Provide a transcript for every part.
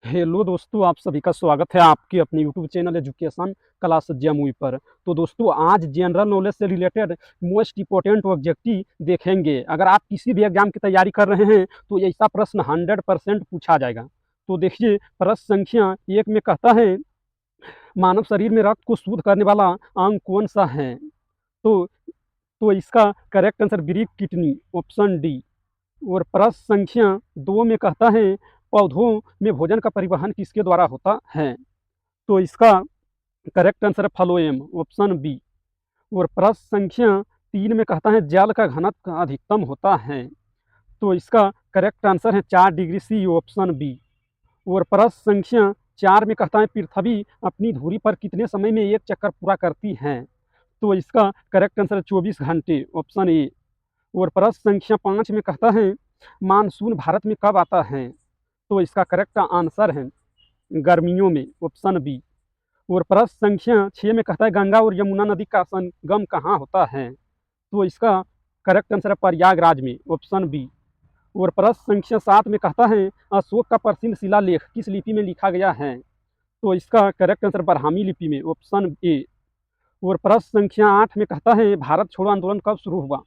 Hello दोस्तों, आप सभी का स्वागत है आपके अपने YouTube channel education class Jamui पर। तो दोस्तों, आज जनरल नॉलेज से रिलेटेड मोस्ट इम्पोर्टेंट ऑब्जेक्टिव देखेंगे। अगर आप किसी भी एग्जाम की तैयारी कर रहे हैं तो ऐसा प्रश्न 100% पूछा जाएगा। तो देखिए, प्रश्न संख्या 1 में कहता है, मानव शरीर में रक्त को शुद्ध करने वाला अंग कौन सा है? तो तो इसका correct answer brief kidney, option D. और प्रश्न संख्या 2 में कहता है, पौधों में भोजन का परिवहन किसके द्वारा होता है? तो इसका करेक्ट आंसर है फ्लोएम, ऑप्शन बी। और प्रश्न संख्या 3 में कहता है, जल का घनत्व अधिकतम होता है। तो इसका करेक्ट आंसर है 4 डिग्री सी, ऑप्शन बी। और प्रश्न संख्या 4 में कहता है, पृथ्वी अपनी धुरी पर कितने समय में एक चक्कर पूरा करती है? तो इसका करेक्ट आंसर है 24 घंटे, ऑप्शन ए। और प्रश्न संख्या 5 में कहता है, मानसून भारत में कब आता है? तो इसका करेक्ट आंसर है गर्मियों में, ऑप्शन बी। और प्रश्न संख्या 6 में कहता है, गंगा और यमुना नदी का संगम कहाँ होता है? तो इसका करेक्ट आंसर है प्रयागराज में, ऑप्शन बी। और प्रश्न संख्या 7 में कहता है, अशोक का प्रसिद्ध शिलालेख किस लिपि में लिखा गया है? तो इसका करेक्ट आंसर ब्राह्मी लिपि में, ऑप्शन ए। और प्रश्न संख्या 8 में कहता है, भारत छोड़ो आंदोलन कब शुरू हुआ?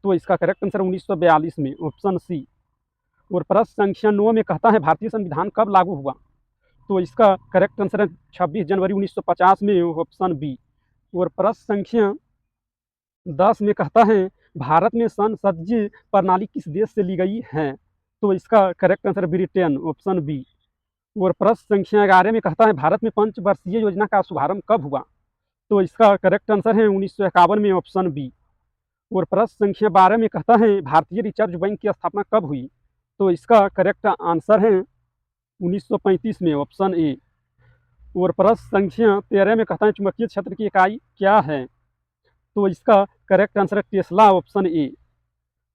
तो इसका करेक्ट आंसर 1942 में, ऑप्शन सी। और प्रश्न संख्या 9 में कहता है, भारतीय संविधान कब लागू हुआ? तो इसका करेक्ट आंसर है 26 जनवरी 1950 में, ऑप्शन बी। और प्रश्न संख्या 10 में कहता है, भारत में संसदीय प्रणाली किस देश से ली गई है? तो इसका correct answer Britain, option B. और प्रश्न संख्या 11 में कहता है, भारत में पंचवर्षीय योजना का शुभारंभ कब हुआ? तो इसका करेक्ट आंसर है 1951 में, ऑप्शन बी। और प्रश्न संख्या 12 में कहता है, भारतीय रिजर्व बैंक की स्थापना कब हुई? तो इसका करेक्ट आंसर है 1935 में, ऑप्शन ए। और प्रश्न संख्या 13 में कहता है, चुंबकीय क्षेत्र की इकाई क्या है? तो इसका करेक्ट आंसर है टेस्ला, ऑप्शन ए।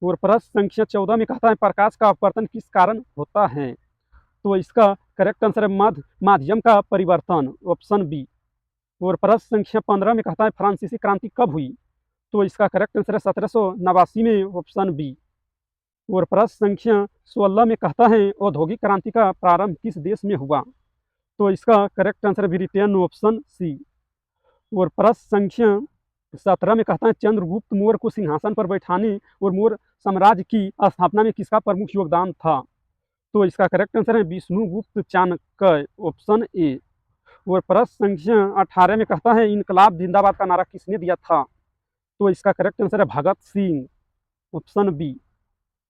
और प्रश्न संख्या 14 में कहता है, प्रकाश का अपवर्तन किस कारण होता है? तो इसका करेक्ट आंसर है माध्यम का परिवर्तन, ऑप्शन बी। और प्रश्न संख्या 15 में कहता है, फ्रांसीसी क्रांति कब हुई? तो इसका करेक्ट आंसर है 1789 में, ऑप्शन बी। और प्रश्न संख्या 16 में कहता है, औद्योगिक क्रांति का प्रारंभ किस देश में हुआ? तो इसका करेक्ट आंसर है ब्रिटेन, ऑप्शन सी। और प्रश्न संख्या 17 में कहता है, चंद्रगुप्त मौर्य को सिंहासन पर बैठाने और मौर्य साम्राज्य की स्थापना में किसका प्रमुख योगदान था? तो इसका करेक्ट आंसर है विष्णुगुप्त चाणक्य, ऑप्शन ए। और प्रश्न संख्या 18 में कहता है, इनकलाब जिंदाबाद का नारा किसने दिया था? तो इसका करेक्ट आंसर है भगत सिंह, ऑप्शन बी।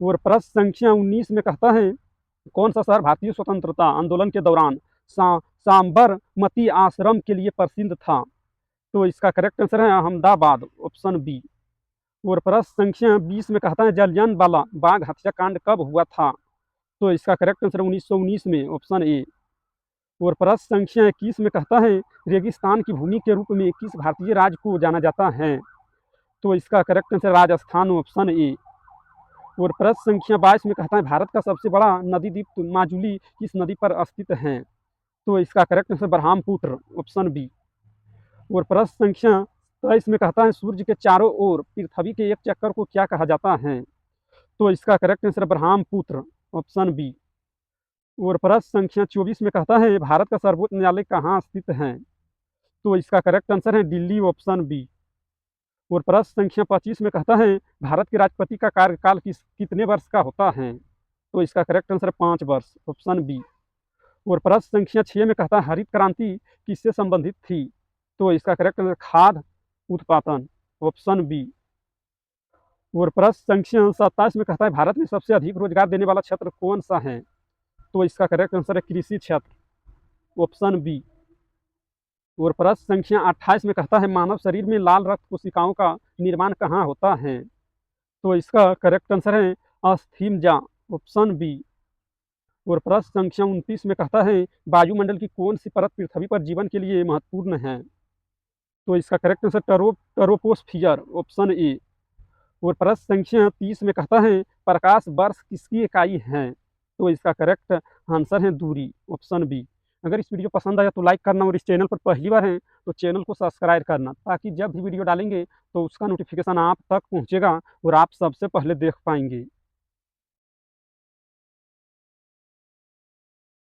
और प्रश्न संख्या 19 में कहता है, कौन सा शहर भारतीय स्वतंत्रता आंदोलन के दौरान साबरमती आश्रम के लिए प्रसिद्ध था? तो इसका करेक्ट आंसर है अहमदाबाद, ऑप्शन बी। और प्रश्न संख्या 20 में कहता है, जलियांवाला बाग हत्याकांड कब हुआ था? तो इसका करेक्ट आंसर 1919 में, ऑप्शन ए। और प्रश्न संख्या 21 में कहता है, रेगिस्तान की भूमि के रूप में किस भारतीय राज्य को जाना जाता है? तो इसका correct answer Rajasthan, option A. और प्रश्न संख्या 22 में कहता है, भारत का सबसे बड़ा नदी द्वीप माजुली किस नदी पर स्थित है? तो इसका correct answer Brahmaputra, option B. और प्रश्न संख्या 23 में कहता है, सूर्य के चारों ओर पृथ्वी के एक चक्कर को क्या कहा जाता है? तो इसका correct answer Brahmaputra, option B. और प्रश्न संख्या 24 में कहता है, भारत का सर्वोच्च न्यायालय कहाँ स्थित है? तो इसका करेक्ट आंसर है दिल्ली, ऑप्शन बी। और प्रश्न संख्या 25 में कहता है, भारत के राष्ट्रपति का कार्यकाल कितने वर्ष का होता है? तो इसका करेक्ट आंसर है 5 वर्ष, ऑप्शन बी। और प्रश्न संख्या 6 में कहता है, हरित क्रांति किससे संबंधित थी? तो इसका करेक्ट आंसर खाद्य उत्पादन, ऑप्शन बी। और प्रश्न संख्या 27 में कहता है, भारत में सबसे अधिक रोजगार देने वाला क्षेत्र कौन सा है? तो इसका करेक्ट आंसर है कृषि क्षेत्र, ऑप्शन बी। और प्रश्न संख्या 28 में कहता है, मानव शरीर में लाल रक्त कोशिकाओं का निर्माण कहाँ होता है? तो इसका करेक्ट आंसर है अस्थिमज्जा, ऑप्शन बी। और प्रश्न संख्या 29 में कहता है, वायुमंडल की कौन सी परत पृथ्वी पर जीवन के लिए महत्वपूर्ण है? तो इसका correct answer troposphere, option A. और प्रश्न संख्या 30 में कहता है, प्रकाश वर्ष किसकी इकाई है? तो इसका करेक्ट आंसर है दूरी, ऑप्शन बी। अगर इस वीडियो पसंद आया तो लाइक करना, और इस चैनल पर पहली बार हैं तो चैनल को सब्सक्राइब करना, ताकि जब भी वीडियो डालेंगे तो उसका नोटिफिकेशन आप तक पहुंचेगा और आप सबसे पहले देख पाएंगे।